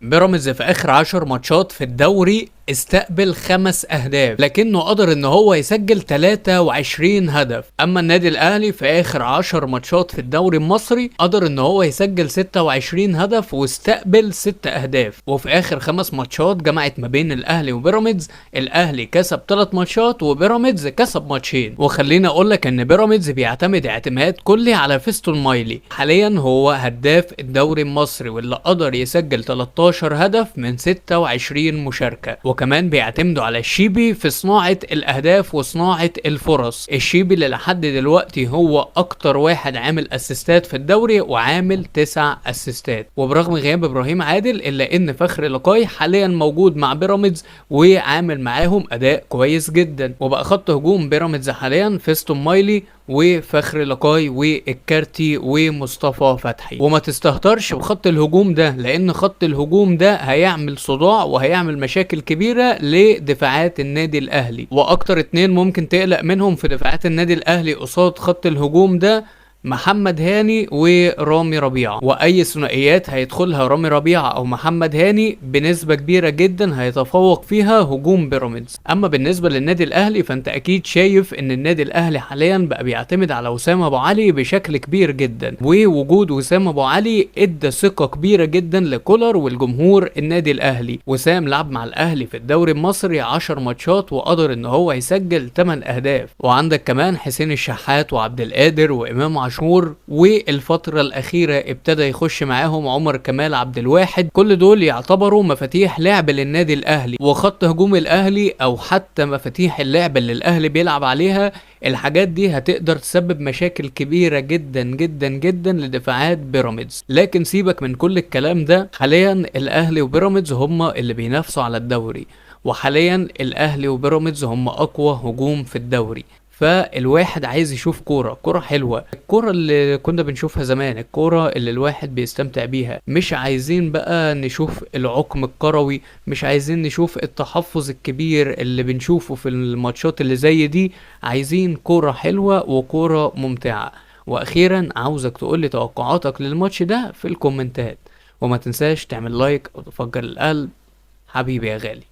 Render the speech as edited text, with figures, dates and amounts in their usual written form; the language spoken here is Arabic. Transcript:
بيراميدز في اخر 10 ماتشات في الدوري استقبل 5 اهداف، لكنه قدر ان هو يسجل 23 هدف. اما النادي الاهلي في اخر 10 ماتشات في الدوري المصري قدر ان هو يسجل 26 هدف واستقبل 6 اهداف. وفي اخر 5 ماتشات جمعت ما بين الاهلي وبيراميدز، الاهلي كسب 3 ماتشات وبيراميدز كسب ماتشين. وخليني اقول لك ان بيراميدز بيعتمد اعتماد كلي على فيستون مايلي، حاليا هو هداف الدوري المصري واللي قدر يسجل 13 هدف من 26 مشاركة. وكمان بيعتمدوا على الشيبي في صناعة الاهداف وصناعة الفرص. الشيبي اللي لحد دلوقتي هو اكتر واحد عامل اسيستات في الدوري وعامل 9 اسيستات. وبرغم غياب ابراهيم عادل الا ان فخري لقاي حاليا موجود مع بيراميدز وعامل معاهم اداء كويس جدا. وبقى خط هجوم بيراميدز حاليا فيستون مايلي وفخري لقاي والكارتي ومصطفى فتحي. وما تستهترش بخط الهجوم ده، لان خط الهجوم ده هيعمل صداع وهيعمل مشاكل كبيرة لدفاعات النادي الاهلي. واكتر 2 ممكن تقلق منهم في دفاعات النادي الاهلي قصاد خط الهجوم ده محمد هاني ورامي ربيعة. واي ثنائيات هيدخلها رامي ربيعة او محمد هاني بنسبة كبيرة جدا هيتفوق فيها هجوم بيراميدز. اما بالنسبة للنادي الاهلي فانت اكيد شايف ان النادي الاهلي حاليا بقى بيعتمد على وسام ابو علي بشكل كبير جدا، ووجود وسام ابو علي ادى ثقة كبيرة جدا لكولر والجمهور النادي الاهلي. وسام لعب مع الاهلي في الدوري المصري 10 ماتشات وقدر ان هو يسجل 8 اهداف. وعندك كمان حسين الشحات وعبد القادر وامام عاشور، والفترة الأخيرة ابتدى يخش معاهم عمر كمال عبد الواحد. كل دول يعتبروا مفاتيح لعب للنادي الأهلي. وخط هجوم الأهلي أو حتى مفاتيح اللعب اللي الأهلي بيلعب عليها، الحاجات دي هتقدر تسبب مشاكل كبيرة جدا جدا جدا لدفاعات بيراميدز. لكن سيبك من كل الكلام ده، حاليا الأهلي وبيراميدز هما اللي بينافسوا على الدوري، وحاليا الأهلي وبيراميدز هما أقوى هجوم في الدوري. فالواحد عايز يشوف كورة حلوة، الكورة اللي كنا بنشوفها زمان، الكورة اللي الواحد بيستمتع بيها. مش عايزين بقى نشوف العقم الكروي، مش عايزين نشوف التحفظ الكبير اللي بنشوفه في الماتشات اللي زي دي. عايزين كورة حلوة وكورة ممتعة. واخيرا عاوزك تقولي توقعاتك للماتش ده في الكومنتات، وما تنساش تعمل لايك او تفجر القلب. حبيبي يا غالي.